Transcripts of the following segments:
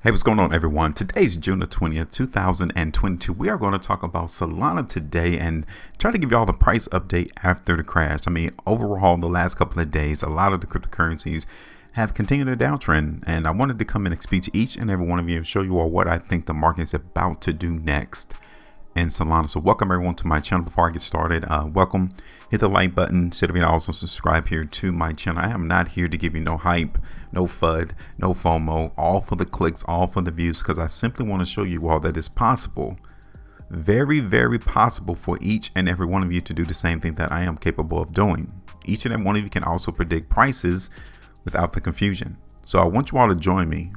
Hey, what's going on, everyone? Today's June the 20th, 2022. We are going to talk about Solana today and try to give you all the price update after the crash. Overall, the last couple of days, a lot of the cryptocurrencies have continued a downtrend, and I wanted to come in and speak to each and every one of you and show you all what I think the market is about to do next in Solana. So welcome everyone to my channel. Before I get started, welcome. Hit the like button. Also subscribe here to my channel. I am not here to give you no hype, no FUD, no FOMO, all for the clicks, all for the views, because I simply want to show you all that it's possible, very, very possible for each and every one of you to do the same thing that I am capable of doing. Each and every one of you can also predict prices without the confusion. So I want you all to join me.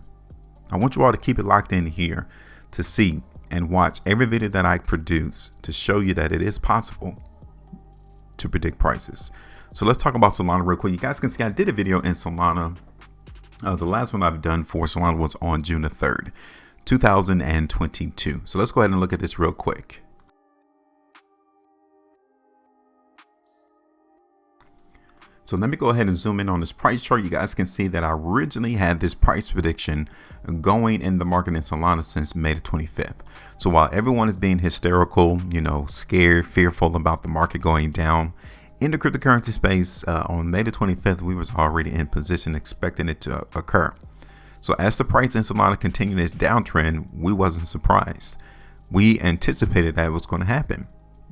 I want you all to keep it locked in here to see and watch every video that I produce to show you that it is possible to predict prices. So let's talk about Solana real quick. You guys can see I did a video in Solana. The last one I've done for Solana was on June the 3rd, 2022. So let's go ahead and look at this real quick. So let me go ahead and zoom in on this price chart. You guys can see that I originally had this price prediction going in the market in Solana since May the 25th. So while everyone is being hysterical, scared, fearful about the market going down, in the cryptocurrency space on May the 25th, we was already in position expecting it to occur. So as the price in Solana continued its downtrend, we wasn't surprised. We anticipated that it was going to happen.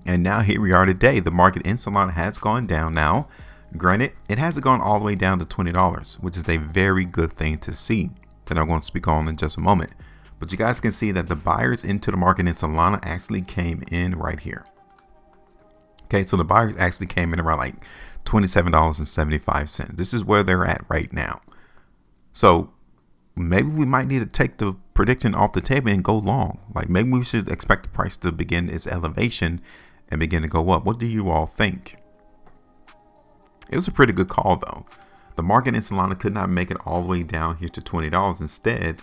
And now here we are today. The market in Solana has gone down now. Granted, it hasn't gone all the way down to $20, which is a very good thing to see that I'm going to speak on in just a moment. But you guys can see that the buyers into the market in Solana actually came in right here. Okay, so the buyers actually came in around like $27.75. This is where they're at right now. So maybe we might need to take the prediction off the table and go long. Like maybe we should expect the price to begin its elevation and begin to go up. What do you all think? It was a pretty good call though. The market in Solana could not make it all the way down here to $20. Instead,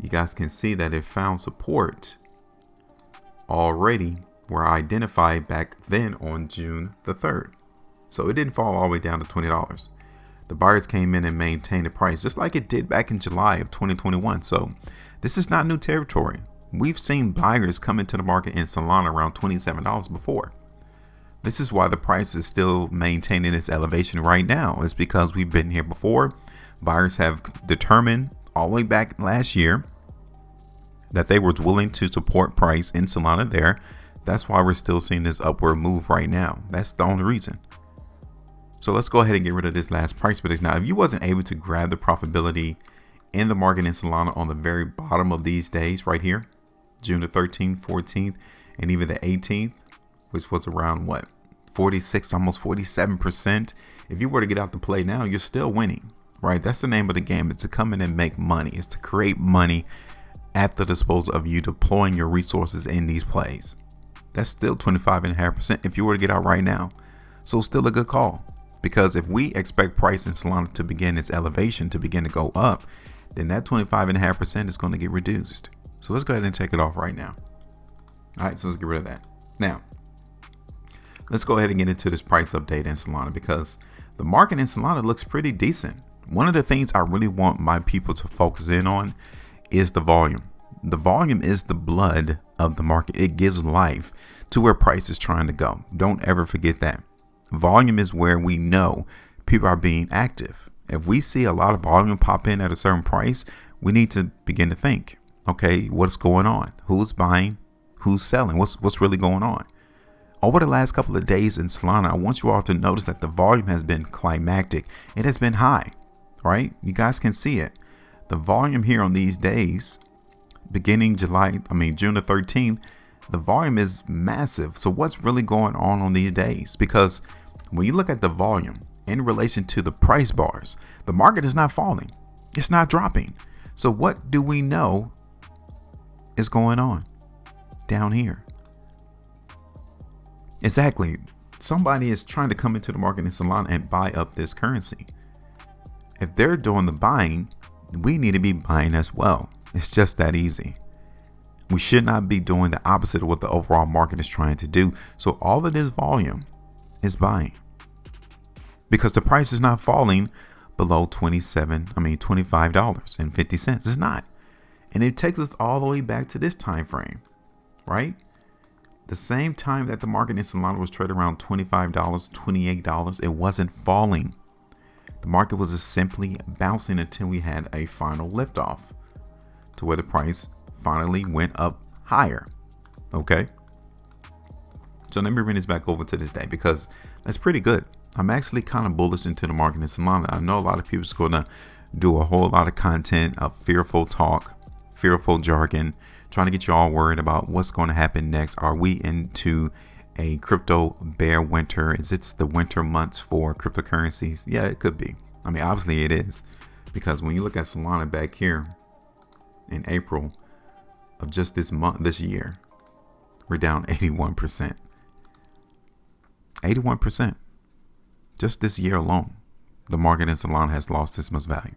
you guys can see that it found support already were identified back then on June the 3rd. So it didn't fall all the way down to $20. The buyers came in and maintained the price just like it did back in July of 2021. So this is not new territory. We've seen buyers come into the market in Solana around $27 before. This is why the price is still maintaining its elevation right now. It's because we've been here before. Buyers have determined all the way back last year that they were willing to support price in Solana there. That's why we're still seeing this upward move right now. That's the only reason. So let's go ahead and get rid of this last price prediction. Now, if you wasn't able to grab the profitability in the market in Solana on the very bottom of these days right here, June the 13th, 14th, and even the 18th, which was around what, 46, almost 47%. If you were to get out to play now, you're still winning, right? That's the name of the game. It's to come in and make money. It's to create money at the disposal of you deploying your resources in these plays. That's still 25.5% if you were to get out right now. So still a good call, because if we expect price in Solana to begin its elevation, to begin to go up, then that 25.5% is going to get reduced. So let's go ahead and take it off right now. All right, so let's get rid of that. Now, let's go ahead and get into this price update in Solana, because the market in Solana looks pretty decent. One of the things I really want my people to focus in on is the volume. The volume is the blood of the market. It gives life to where price is trying to go. Don't ever forget that. Volume is where we know people are being active. If we see a lot of volume pop in at a certain price, we need to begin to think, okay, what's going on? Who's buying? Who's selling? What's really going on? Over the last couple of days in Solana, I want you all to notice that the volume has been climactic. It has been high, right? You guys can see it. The volume here on these days, beginning June the 13th, the volume is massive. So what's really going on these days? Because when you look at the volume in relation to the price bars, the market is not falling. It's not dropping. So what do we know is going on down here? Exactly. Somebody is trying to come into the market in Solana and buy up this currency. If they're doing the buying, we need to be buying as well. It's just that easy. We should not be doing the opposite of what the overall market is trying to do. So all of this volume is buying, because the price is not falling below $25.50. It's not. And it takes us all the way back to this time frame, right? The same time that the market in Solana was trading around $25, $28, it wasn't falling. The market was just simply bouncing until we had a final liftoff to where the price finally went up higher. Okay. So let me bring this back over to this day because that's pretty good. I'm actually kind of bullish into the market in Solana. I know a lot of people are going to do a whole lot of content of fearful talk, fearful jargon, trying to get you all worried about what's going to happen next. Are we into a crypto bear winter? Is it the winter months for cryptocurrencies? Yeah, it could be. I mean, obviously it is, because when you look at Solana back here in April of just this month, this year, we're down 81%. 81%. Just this year alone, the market in Solana has lost this much value.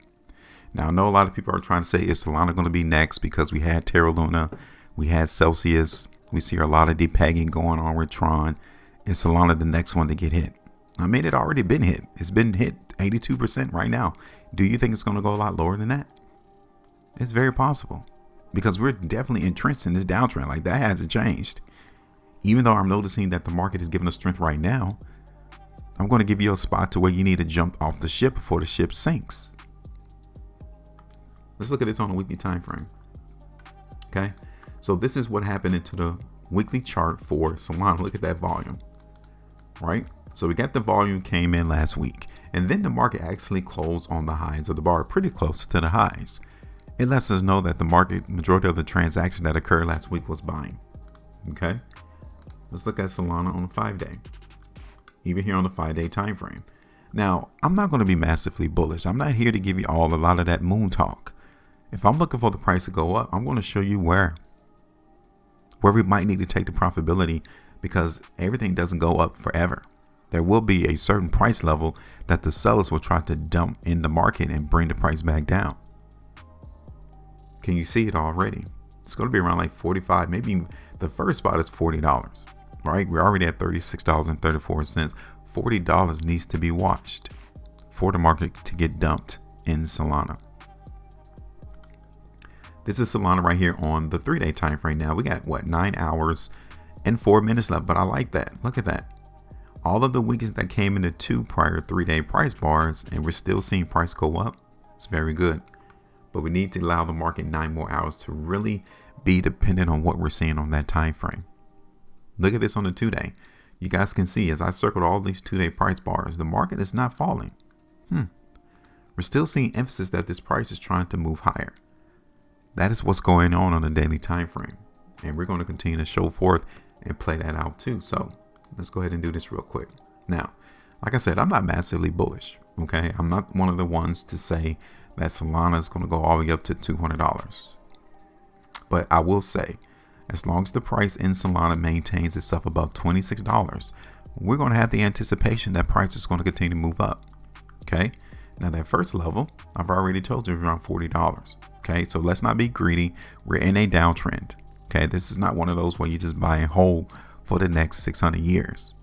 Now, I know a lot of people are trying to say, is Solana going to be next? Because we had Terra Luna, we had Celsius. We see a lot of depegging going on with Tron. Is Solana the next one to get hit? I mean, it already been hit. It's been hit 82% right now. Do you think it's going to go a lot lower than that? It's very possible, because we're definitely entrenched in this downtrend. Like, that hasn't changed. Even though I'm noticing that the market is giving us strength right now, I'm going to give you a spot to where you need to jump off the ship before the ship sinks. Let's look at this on a weekly time frame. Okay, so this is what happened into the weekly chart for Solana. Look at that volume, right? So we got the volume came in last week, and then the market actually closed on the highs of the bar, pretty close to the highs. It lets us know that the market, majority of the transaction that occurred last week was buying. Okay, let's look at Solana on the 5-day. Even here on the 5-day time frame. Now, I'm not going to be massively bullish. I'm not here to give you all a lot of that moon talk. If I'm looking for the price to go up, I'm going to show you where we might need to take the profitability, because everything doesn't go up forever. There will be a certain price level that the sellers will try to dump in the market and bring the price back down. Can you see it already? It's going to be around like 45, maybe the first spot is $40, right? We're already at $36.34. $40 needs to be watched for the market to get dumped in Solana. This is Solana right here on the 3-day time frame. Now we got what, 9 hours and 4 minutes left, but I like that. Look at that. All of the weakness that came into 2 prior 3-day price bars, and we're still seeing price go up. It's very good, but we need to allow the market 9 more hours to really be dependent on what we're seeing on that time frame. Look at this on the 2-day. You guys can see as I circled all these 2-day price bars, the market is not falling. We're still seeing emphasis that this price is trying to move higher. That is what's going on the daily time frame, and we're going to continue to show forth and play that out too. So let's go ahead and do this real quick. Now, like I said, I'm not massively bullish. Okay, I'm not one of the ones to say that Solana is going to go all the way up to $200, but I will say, as long as the price in Solana maintains itself above $26, we're going to have the anticipation that price is going to continue to move up. Okay, now that first level, I've already told you, is around $40. Okay, so let's not be greedy. We're in a downtrend. Okay, this is not one of those where you just buy and hold for the next 600 years.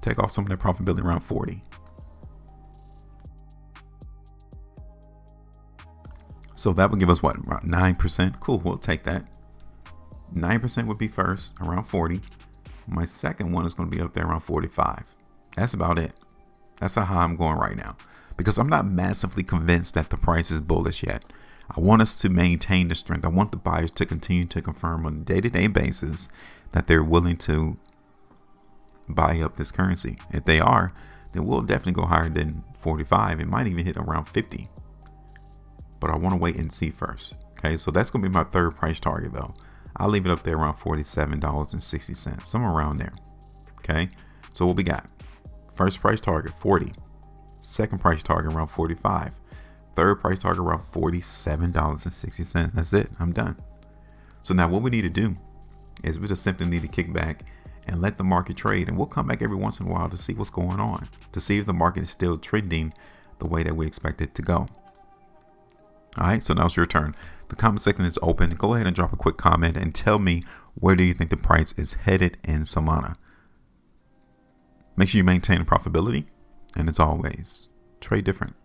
Take off some of that profitability around 40. So that would give us what, around 9%. Cool, we'll take that. 9% would be first, around 40. My second one is going to be up there around 45. That's about it. That's how high I'm going right now, because I'm not massively convinced that the price is bullish yet. I want us to maintain the strength. I want the buyers to continue to confirm on a day-to-day basis that they're willing to buy up this currency. If they are, then we'll definitely go higher than 45. It might even hit around 50. But I want to wait and see first. Okay, so that's going to be my third price target though. I'll leave it up there around $47.60, somewhere around there. Okay, so what we got? First price target 40. Second price target around 45. Third price target around $47.60. That's it. I'm done. So now what we need to do is we just simply need to kick back and let the market trade, and we'll come back every once in a while to see what's going on, to see if the market is still trending the way that we expect it to go. All right, so now it's your turn. The comment section is open. Go ahead and drop a quick comment and tell me, where do you think the price is headed in Solana? Make sure you maintain profitability, and as always, trade different.